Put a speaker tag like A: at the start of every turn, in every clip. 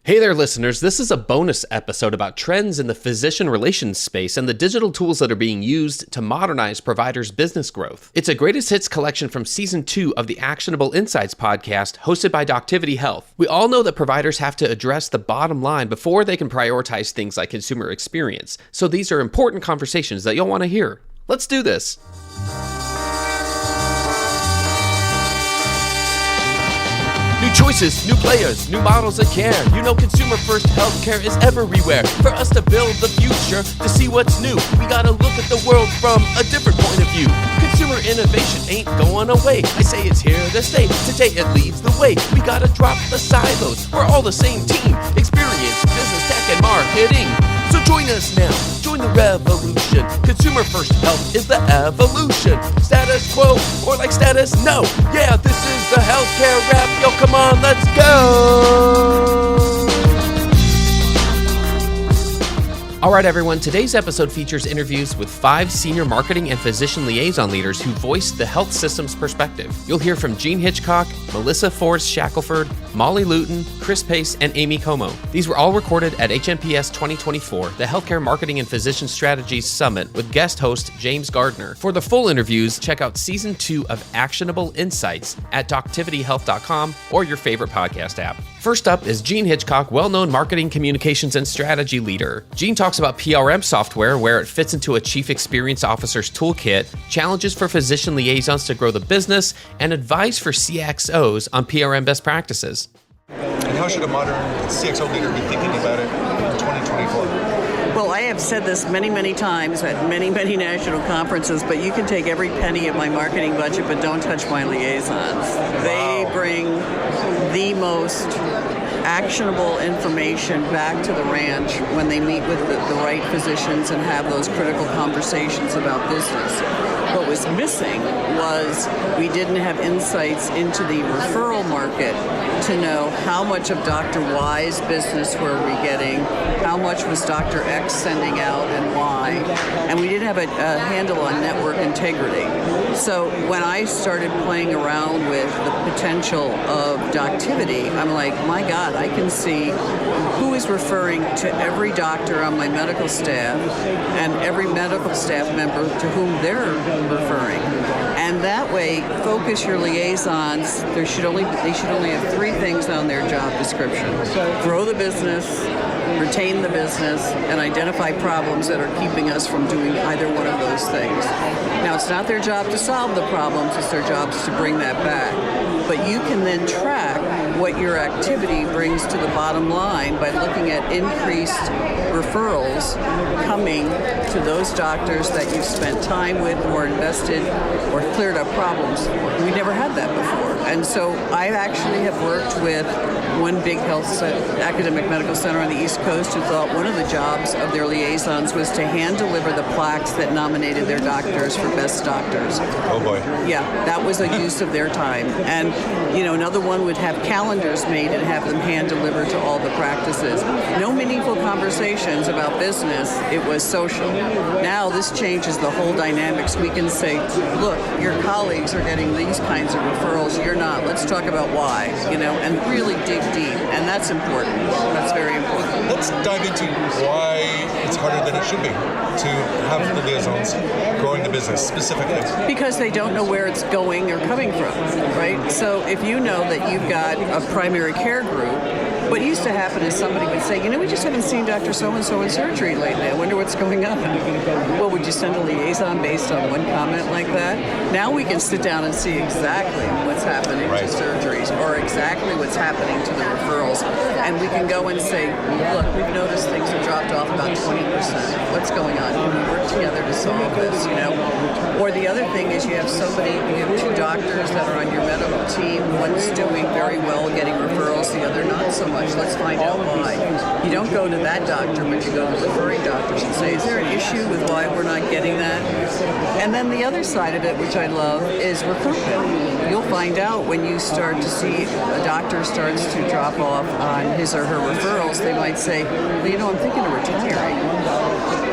A: Hey there, listeners. This is a bonus episode about trends in the physician relations space and the digital tools that are being used to modernize providers' business growth. It's a greatest hits collection from Season 2 of the Actionable Insights podcast hosted by Doctivity Health. We all know that providers have to address the bottom line before they can prioritize things like consumer experience. So these are important conversations that you'll want to hear. Let's do this. New choices, new players, new models of care. You know consumer first healthcare is everywhere. For us to build the future, to see what's new, we gotta look at the world from a different point of view. Consumer innovation ain't going away. I say it's here to stay. Today it leads the way. We gotta drop the silos. We're all the same team. Experience, business, tech, and marketing. So join us now. Join the revolution. Consumer first health is the evolution. Status quo or like status no. Yeah, this is the healthcare rap. Yo, come on, let's go. All right, everyone. Today's episode features interviews with 5 senior marketing and physician liaison leaders who voice the health system's perspective. You'll hear from Gene Hitchcock, Melissa Fors Shackleford, Molly Luton, Chris Pace, and Amy Comeau. These were all recorded at HMPS 2024, the Healthcare Marketing and Physician Strategies Summit, with guest host James Gardner. For the full interviews, check out Season 2 of Actionable Insights at doctivityhealth.com or your favorite podcast app. First up is Gene Hitchcock, well-known marketing, communications, and strategy leader. Gene talks about PRM software, where it fits into a chief experience officer's toolkit, challenges for physician liaisons to grow the business, and advice for CXOs on PRM best practices.
B: And how should a modern CXO leader be thinking about it in 2024?
C: Well, I have said this many, many times at many, many national conferences, but you can take every penny of my marketing budget, but don't touch my liaisons. They bring the most actionable information back to the ranch when they meet with the right physicians and have those critical conversations about business. What was missing was we didn't have insights into the referral market to know how much of Dr. Y's business were we getting, how much was Dr. X sending out and why, and we didn't have a handle on network integrity. So when I started playing around with the potential of Doctivity, I'm like, my God, I can see who is referring to every doctor on my medical staff and every medical staff member to whom they're referring. And that way, focus your liaisons. They should only have 3 things on their job description: grow the business, retain the business, and identify problems that are keeping us from doing either one of those things. Now, it's not their job to solve the problems, it's their job to bring that back. But you can then track what your activity brings to the bottom line by looking at increased referrals coming to those doctors that you've spent time with or invested or cleared up problems. We never had that before. And so I actually have worked with one big academic medical center on the East Coast who thought one of the jobs of their liaisons was to hand deliver the plaques that nominated their doctors for best doctors.
B: Oh boy.
C: Yeah, that was a use of their time. And another one would have calendars made and have them hand delivered to all the practices. No meaningful conversations about business, it was social. Now this changes the whole dynamics. We can say, look, your colleagues are getting these kinds of referrals, you're not. Let's talk about why, and really dig deep. And that's important. That's very important.
B: Let's dive into why it's harder than it should be to have the liaisons growing the business specifically.
C: Because they don't know where it's going or coming from, right? So if you know that you've got a primary care group, what used to happen is somebody would say, we just haven't seen Dr. So-and-so in surgery lately. I wonder what's going on. Well, would you send a liaison based on one comment like that? Now we can sit down and see exactly what's happening to surgeries or exactly what's happening to the referrals. And we can go and say, look, we've noticed things have dropped off about 20%. What's going on? Can we work together to solve this, Or the other thing is you have 2 doctors that are on your medical team. One's doing very well getting referrals, the other not so much. Let's find out why. You don't go to that doctor, but you go to referring doctors and say, is there an issue with why we're not getting that? And then the other side of it, which I love, is recruitment. You'll find out when you start to see a doctor starts to drop off on his or her referrals, they might say, well, I'm thinking of retiring.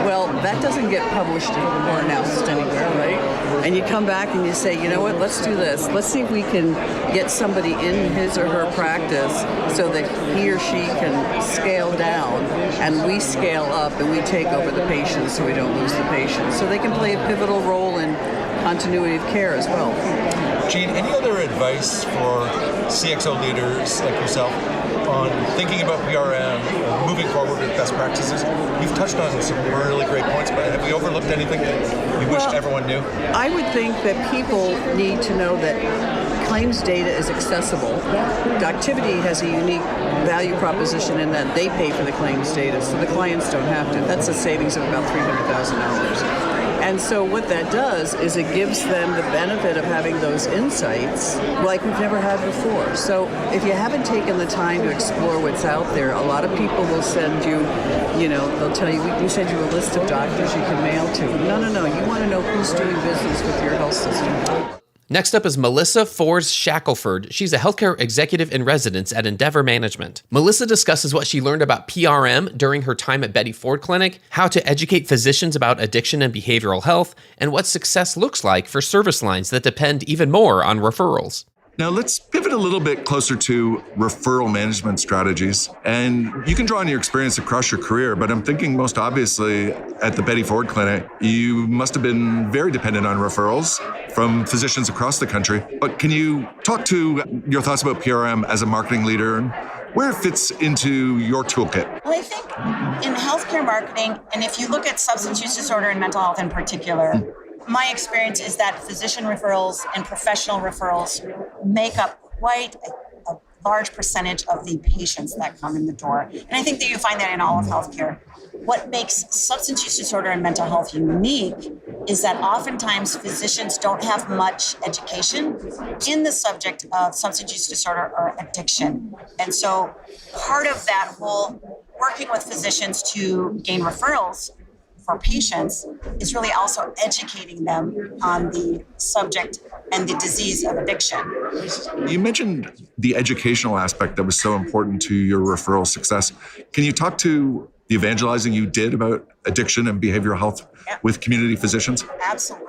C: Well, that doesn't get published or announced anywhere, right? And you come back and you say, you know what, let's do this. Let's see if we can get somebody in his or her practice so that he or she can scale down and we scale up and we take over the patients so we don't lose the patients. So they can play a pivotal role in continuity of care as well.
B: Jean, any other advice for CXO leaders like yourself on thinking about PRM or moving forward with best practices? You've touched on some really great points, but have we overlooked anything that you wish everyone knew?
C: I would think that people need to know that claims data is accessible. Doectivity has a unique value proposition in that they pay for the claims data, so the clients don't have to. That's a savings of about $300,000. And so what that does is it gives them the benefit of having those insights like we've never had before. So if you haven't taken the time to explore what's out there, a lot of people will send you, they'll tell you, we can send you a list of doctors you can mail to. No. You want to know who's doing business with your health system.
A: Next up is Melissa Fors Shackleford. She's a healthcare executive in residence at Endeavor Management. Melissa discusses what she learned about PRM during her time at Betty Ford Clinic, how to educate physicians about addiction and behavioral health, and what success looks like for service lines that depend even more on referrals.
D: Now let's pivot a little bit closer to referral management strategies. And you can draw on your experience across your career, but I'm thinking most obviously at the Betty Ford Clinic, you must have been very dependent on referrals from physicians across the country. But can you talk to your thoughts about PRM as a marketing leader and where it fits into your toolkit?
E: Well, I think in healthcare marketing, and if you look at substance use disorder and mental health in particular, my experience is that physician referrals and professional referrals make up quite a large percentage of the patients that come in the door. And I think that you find that in all of healthcare. What makes substance use disorder and mental health unique is that oftentimes physicians don't have much education in the subject of substance use disorder or addiction. And so part of that whole working with physicians to gain referrals for patients is really also educating them on the subject and the disease of addiction.
D: You mentioned the educational aspect that was so important to your referral success. Can you talk to the evangelizing you did about addiction and behavioral health with community physicians?
E: Absolutely.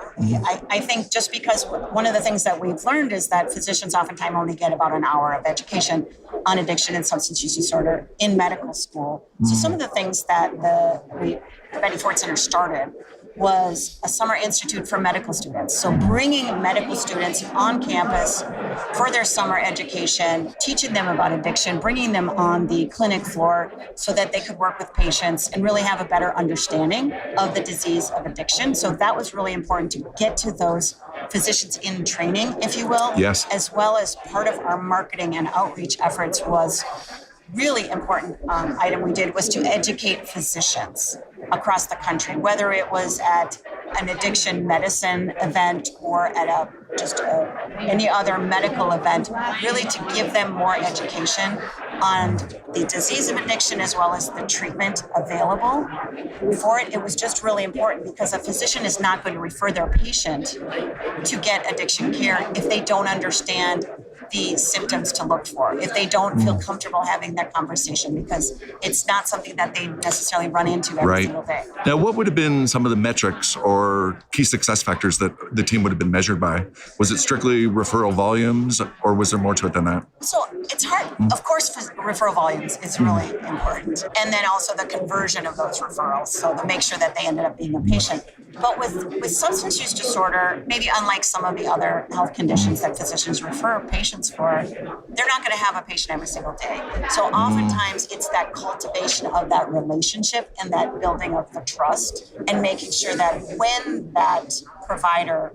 E: I think just because one of the things that we've learned is that physicians oftentimes only get about an hour of education on addiction and substance use disorder in medical school. So some of the things that the Betty Ford Center started was a summer institute for medical students. So bringing medical students on campus for their summer education, teaching them about addiction, bringing them on the clinic floor so that they could work with patients and really have a better understanding of the disease of addiction. So that was really important to get to those physicians in training, if you will.
D: Yes.
E: As well as part of our marketing and outreach efforts was really important item we did was to educate physicians across the country, whether it was at an addiction medicine event or at any other medical event, really to give them more education on the disease of addiction as well as the treatment available for it. It was just really important because a physician is not going to refer their patient to get addiction care if they don't understand the symptoms to look for, if they don't feel comfortable having that conversation, because it's not something that they necessarily run into every single day.
D: Now, what would have been some of the metrics or key success factors that the team would have been measured by? Was it strictly referral volumes, or was there more to it than that?
E: So it's hard. Of course, referral volumes is really important. And then also the conversion of those referrals, so to make sure that they ended up being a patient. But with substance use disorder, maybe unlike some of the other health conditions that physicians refer patients for, they're not going to have a patient every single day. So oftentimes it's that cultivation of that relationship and that building of the trust and making sure that when that provider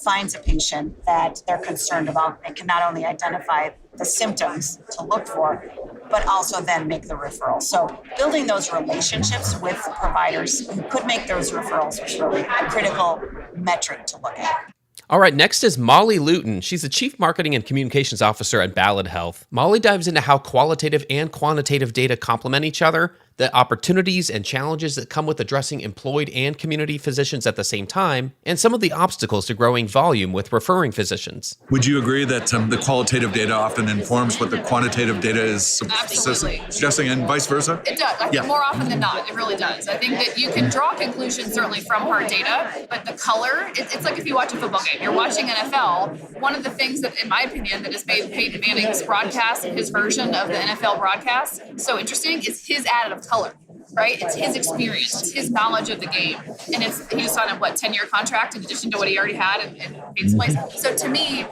E: finds a patient that they're concerned about, they can not only identify the symptoms to look for, but also then make the referral. So building those relationships with providers who could make those referrals was really a critical metric to look at.
A: All right, next is Molly Luton. She's the Chief Marketing and Communications Officer at Ballad Health. Molly dives into how qualitative and quantitative data complement each other, the opportunities and challenges that come with addressing employed and community physicians at the same time, and some of the obstacles to growing volume with referring physicians.
D: Would you agree that the qualitative data often informs what the quantitative data is suggesting, and vice versa?
F: It does. I think more often than not, it really does. I think that you can draw conclusions certainly from hard data, but the color, it's like if you watch a football game. You're watching NFL. One of the things that, in my opinion, that has made Peyton Manning's broadcast and his version of the NFL broadcast so interesting is his additive color. Right? It's his experience, it's his knowledge of the game. And he just signed a 10-year contract in addition to what he already had in Peyton's place. So to me,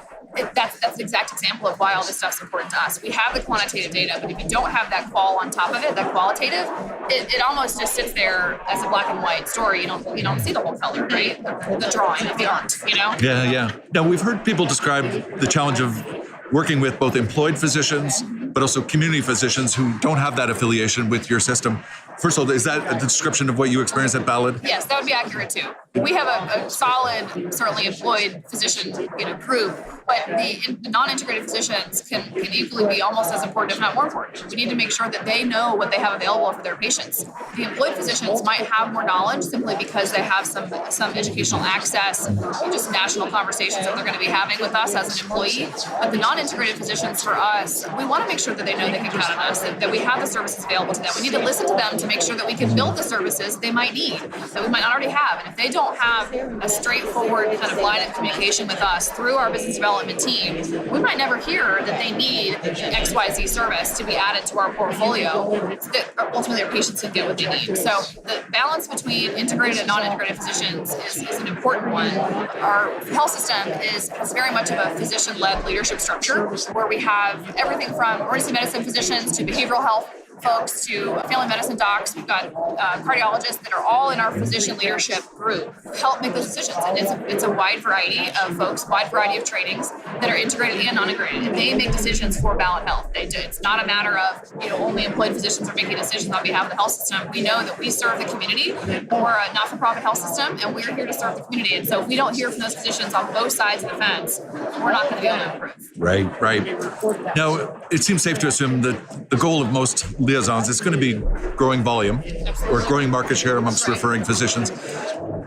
F: that's the exact example of why all this stuff's important to us. We have the quantitative data, but if you don't have that qual on top of it, that qualitative, it almost just sits there as a black and white story. You don't see the whole color, right? The drawing of the art,
D: Yeah. Now, we've heard people describe the challenge of working with both employed physicians, but also community physicians who don't have that affiliation with your system. First of all, is that a description of what you experienced at Ballard?
F: Yes, that would be accurate too. We have a solid, certainly employed physician group, but the non-integrated physicians can equally be almost as important, if not more important. We need to make sure that they know what they have available for their patients. The employed physicians might have more knowledge simply because they have some educational access, just national conversations that they're going to be having with us as an employee. But the non-integrated physicians, for us, we want to make sure that they know they can count on us, that we have the services available to them. We need to listen to them to make sure that we can build the services they might need, that we might not already have. And if they don't have a straightforward kind of line of communication with us through our business development team, we might never hear that they need an XYZ service to be added to our portfolio that ultimately our patients can get what they need. So the balance between integrated and non-integrated physicians is an important one. Our health system is very much of a physician-led leadership structure where we have everything from emergency medicine physicians to behavioral health folks to family medicine docs. We've got cardiologists that are all in our physician leadership group help make those decisions. And it's a wide variety of folks, wide variety of trainings that are integrated and non-integrated. And they make decisions for Ballot Health. They do. It's not a matter of only employed physicians are making decisions on behalf of the health system. We know that we serve the community. We're a not-for-profit health system, and we're here to serve the community. And so if we don't hear from those physicians on both sides of the fence, we're not going to be able to improve.
D: Right. Now, it seems safe to assume that the goal of most liaisons is going to be growing volume or growing market share amongst referring physicians.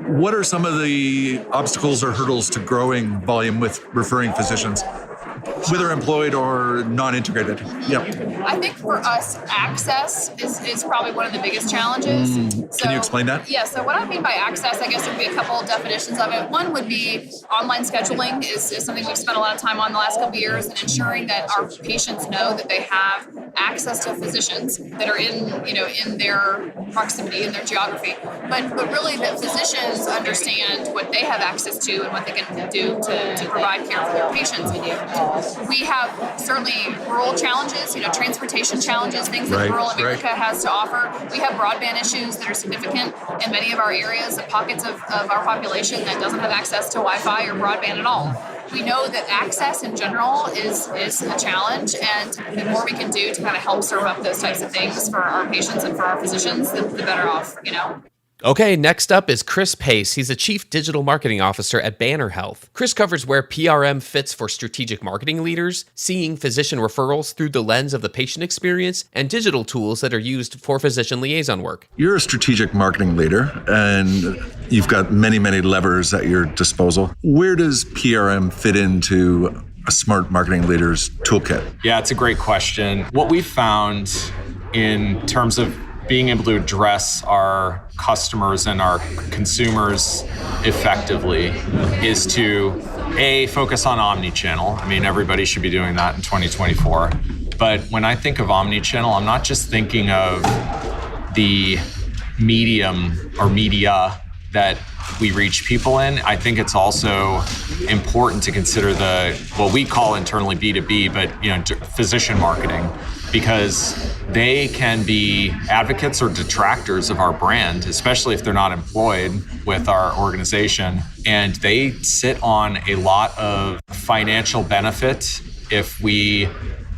D: What are some of the obstacles or hurdles to growing volume with referring physicians, whether employed or non-integrated? Yep.
F: I think for us, access is probably one of the biggest challenges.
D: Can you explain that?
F: Yeah, so what I mean by access, I guess there would be a couple of definitions of it. One would be online scheduling is something we've spent a lot of time on the last couple of years, and ensuring that our patients know that they have access to physicians that are in their proximity, in their geography. But really that physicians understand what they have access to and what they can do to provide care for their patients. We have certainly rural challenges, transportation challenges, things that rural America has to offer. We have broadband issues that are significant in many of our areas, pockets of our population that doesn't have access to Wi-Fi or broadband at all. We know that access in general is a challenge, and the more we can do to kind of help serve up those types of things for our patients and for our physicians, the better off,
A: Okay, next up is Chris Pace. He's the Chief Digital Marketing Officer at Banner Health. Chris covers where PRM fits for strategic marketing leaders, seeing physician referrals through the lens of the patient experience, and digital tools that are used for physician liaison work.
D: You're a strategic marketing leader, and you've got many, many levers at your disposal. Where does PRM fit into a smart marketing leader's toolkit?
G: Yeah, it's a great question. What we've found in terms of being able to address our customers and our consumers effectively is to, focus on omni-channel. I mean, everybody should be doing that in 2024. But when I think of omni-channel, I'm not just thinking of the medium or media that we reach people in. I think it's also important to consider what we call internally B2B, but physician marketing, because they can be advocates or detractors of our brand, especially if they're not employed with our organization. And they sit on a lot of financial benefit if we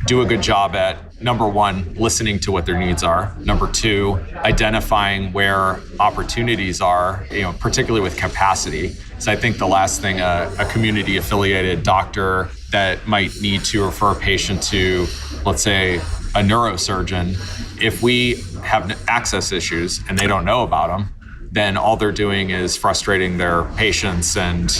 G: do a good job at, number one, listening to what their needs are. Number two, identifying where opportunities are, particularly with capacity. So I think the last thing a community affiliated doctor that might need to refer a patient to, let's say, a neurosurgeon, if we have access issues and they don't know about them, then all they're doing is frustrating their patients and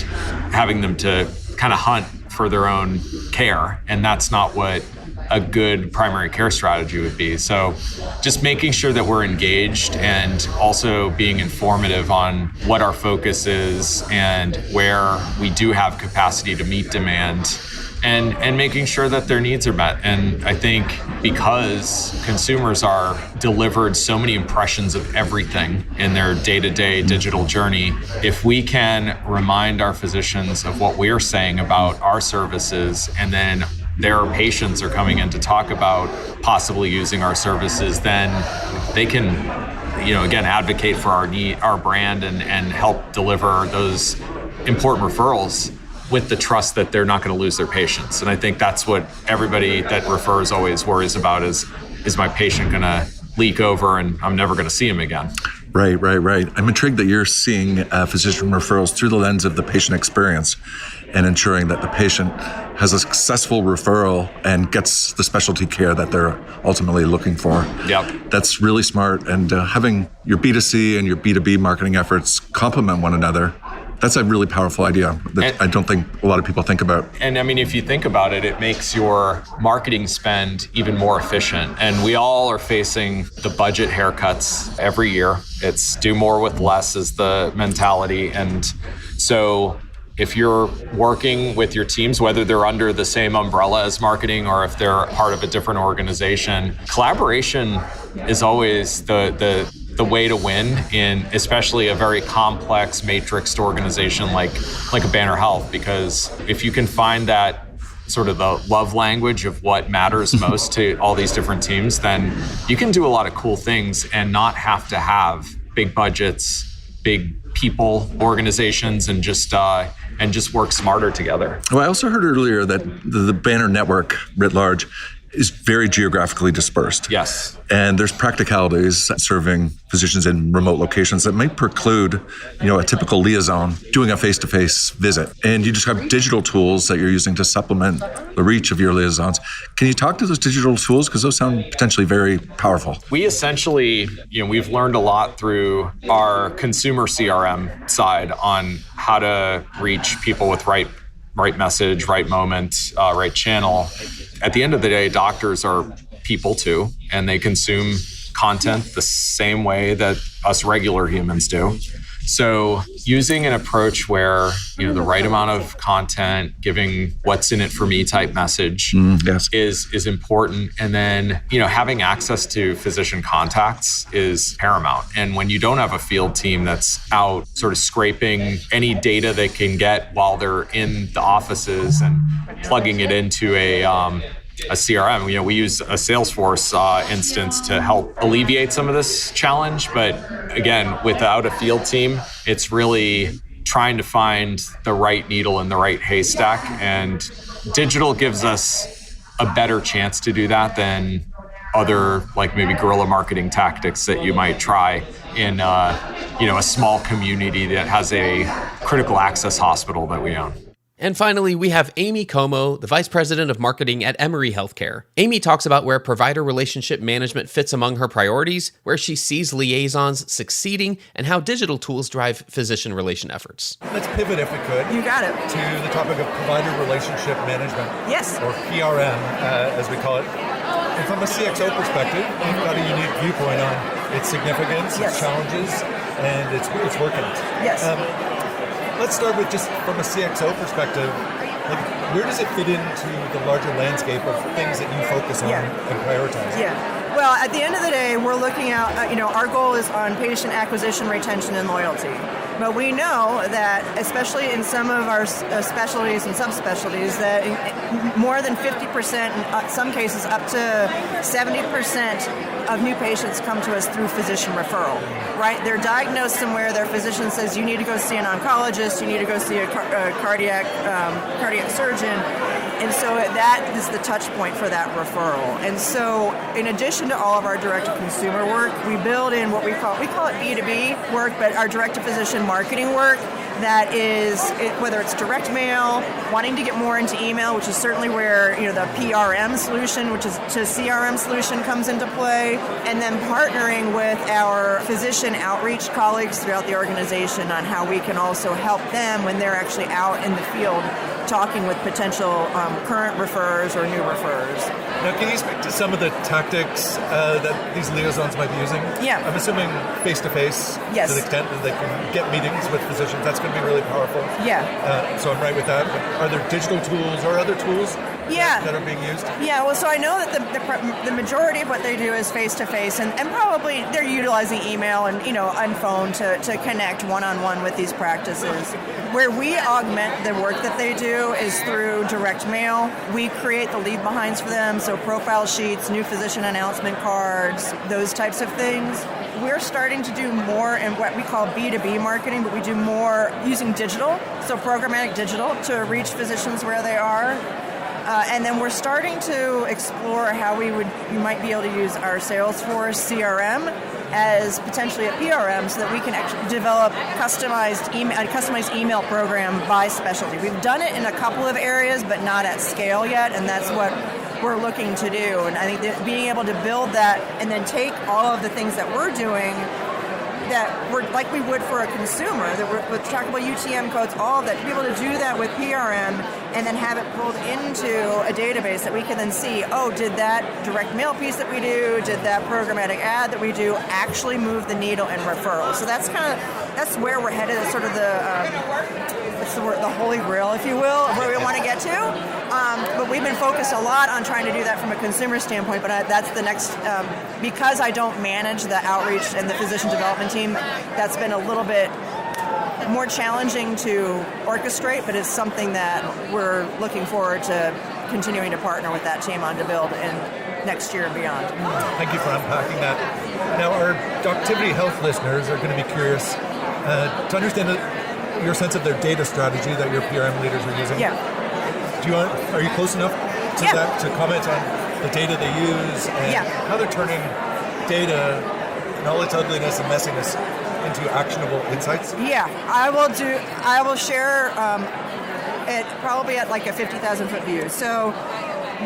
G: having them to kind of hunt for their own care. And that's not what a good primary care strategy would be. So just making sure that we're engaged and also being informative on what our focus is and where we do have capacity to meet demand, and making sure that their needs are met. And I think because consumers are delivered so many impressions of everything in their day-to-day digital journey, if we can remind our physicians of what we're saying about our services, and then their patients are coming in to talk about possibly using our services, then they can, again, advocate for our brand and help deliver those important referrals with the trust that they're not going to lose their patients. And I think that's what everybody that refers always worries about is my patient going to leak over and I'm never going to see him again?
D: Right. I'm intrigued that you're seeing physician referrals through the lens of the patient experience and ensuring that the patient has a successful referral and gets the specialty care that they're ultimately looking for.
G: Yep.
D: That's really smart. And having your B2C and your B2B marketing efforts complement one another, that's a really powerful idea that I don't think a lot of people think about.
G: And I mean, if you think about it, it makes your marketing spend even more efficient. And we all are facing the budget haircuts every year. It's do more with less is the mentality. And so if you're working with your teams, whether they're under the same umbrella as marketing or if they're part of a different organization, collaboration is always the way to win in especially a very complex matrixed organization like a Banner Health, because if you can find that sort of the love language of what matters most to all these different teams, then you can do a lot of cool things and not have to have big budgets, big people, organizations, and just work smarter together.
D: Well, I also heard earlier that the Banner network writ large is very geographically dispersed.
G: Yes.
D: And there's practicalities serving physicians in remote locations that might preclude, a typical liaison doing a face-to-face visit. And you just have digital tools that you're using to supplement the reach of your liaisons. Can you talk to those digital tools? Because those sound potentially very powerful.
G: We essentially, we've learned a lot through our consumer CRM side on how to reach people with right message, right moment, right channel. At the end of the day, doctors are people too, and they consume content the same way that us regular humans do. So using an approach where, the right amount of content, giving what's in it for me type message is important. And then, having access to physician contacts is paramount. And when you don't have a field team that's out sort of scraping any data they can get while they're in the offices and plugging it into a CRM. We use a Salesforce instance to help alleviate some of this challenge. But again, without a field team, it's really trying to find the right needle in the right haystack. And digital gives us a better chance to do that than other, like maybe guerrilla marketing tactics that you might try in a small community that has a critical access hospital that we own.
A: And finally, we have Amy Comeau, the Vice President of Marketing at Emory Healthcare. Amy talks about where provider relationship management fits among her priorities, where she sees liaisons succeeding, and how digital tools drive physician relation efforts.
B: Let's pivot, if we could.
C: You got it.
B: To the topic of provider relationship management.
C: Yes.
B: Or PRM, as we call it. And from a CXO perspective, you've got a unique viewpoint on its significance, its challenges, and its working.
C: Yes.
B: Let's start with just from a CXO perspective, where does it fit into the larger landscape of things that you focus on and prioritize?
H: Yeah. Well, at the end of the day, we're looking at, our goal is on patient acquisition, retention, and loyalty. But we know that, especially in some of our specialties and subspecialties, that more than 50%, in some cases up to 70% of new patients come to us through physician referral, right? They're diagnosed somewhere, their physician says, you need to go see an oncologist, you need to go see a cardiac surgeon. And so that is the touch point for that referral. And so in addition to all of our direct-to-consumer work, we build in what we call it B2B work, but our direct-to-physician marketing work that is, whether it's direct mail, wanting to get more into email, which is certainly where the PRM solution, which is to CRM solution, comes into play, and then partnering with our physician outreach colleagues throughout the organization on how we can also help them when they're actually out in the field talking with potential current referrers or new referrers.
B: Now, can you speak to some of the tactics that these liaisons might be using?
H: Yeah.
B: I'm assuming face-to-face,
H: Yes.
B: to the extent that they can get meetings with physicians. That's going to be really powerful.
H: Yeah.
B: So I'm right with that. But are there digital tools or other tools that are being used?
H: Yeah, well, so I know that the majority of what they do is face-to-face, and probably they're utilizing email and, on phone to connect one-on-one with these practices. Where we augment the work that they do is through direct mail. We create the leave behinds for them, so profile sheets, new physician announcement cards, those types of things. We're starting to do more in what we call B2B marketing, but we do more using digital, so programmatic digital, to reach physicians where they are. And then we're starting to explore how we might be able to use our Salesforce CRM as potentially a PRM so that we can actually develop a customized email program by specialty. We've done it in a couple of areas, but not at scale yet, and that's what we're looking to do. And I think that being able to build that and then take all of the things that we're doing that we're like we would for a consumer, that we're with trackable UTM codes, all of that, to be able to do that with PRM and then have it pulled into a database that we can then see, did that direct mail piece that we do, did that programmatic ad that we do actually move the needle in referrals? So that's where we're headed. It's sort of the holy grail, if you will, of where we want to get to. But we've been focused a lot on trying to do that from a consumer standpoint, but that's the next, because I don't manage the outreach and the physician development team, that's been a little bit more challenging to orchestrate, but it's something that we're looking forward to continuing to partner with that team on to build in next year and beyond.
B: Thank you for unpacking that. Now, our Doctivity Health listeners are going to be curious to understand your sense of their data strategy that your PRM leaders are using.
H: Yeah.
B: Are you close enough to that to comment on the data they use and how they're turning data and all its ugliness and messiness into actionable insights?
H: Yeah, I will share it probably at like a 50,000 foot view. So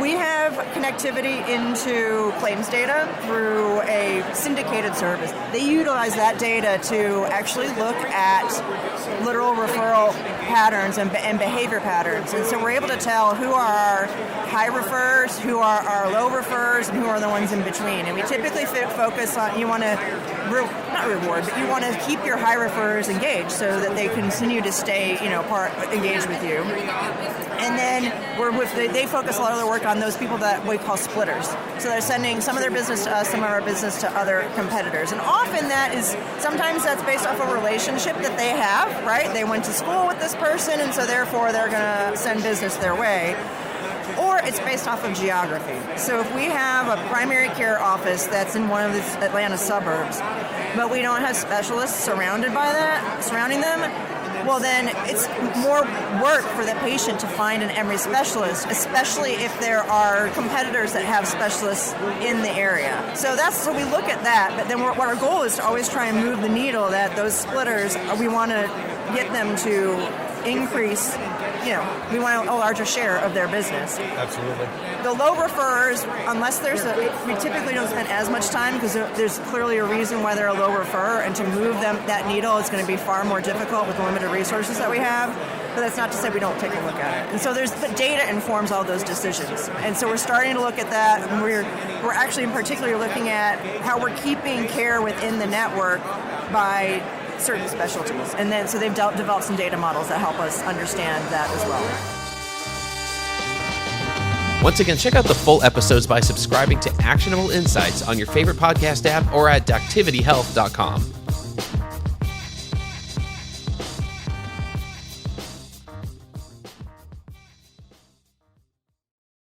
H: we have connectivity into claims data through a syndicated service. They utilize that data to actually look at literal referral patterns and behavior patterns. And so we're able to tell who are our high referrers, who are our low referrers, and who are the ones in between. And we typically focus on, you want to, not reward, but you want to keep your high referrers engaged so that they continue to stay, engaged with you. And then they focus a lot of their work on those people that we call splitters. So they're sending some of their business to us, some of our business to other competitors. And often sometimes that's based off a relationship that they have, right? They went to school with this person, and so therefore they're going to send business their way. Or it's based off of geography. So if we have a primary care office that's in one of the Atlanta suburbs, but we don't have specialists surrounding them, well then it's more work for the patient to find an Emory specialist, especially if there are competitors that have specialists in the area. So we look at that, but then what our goal is to always try and move the needle that those splitters, we want to get them to increase, we want a larger share of their business.
B: Absolutely.
H: The low referrers, unless we typically don't spend as much time because there's clearly a reason why they're a low referrer, and to move that needle is going to be far more difficult with the limited resources that we have. But that's not to say we don't take a look at it. And so the data informs all those decisions. And so we're starting to look at that, and we're actually in particular looking at how we're keeping care within the network by certain specialties. And then so they've developed some data models that help us understand that as well.
A: Once again, check out the full episodes by subscribing to Actionable Insights on your favorite podcast app or at doctivityhealth.com.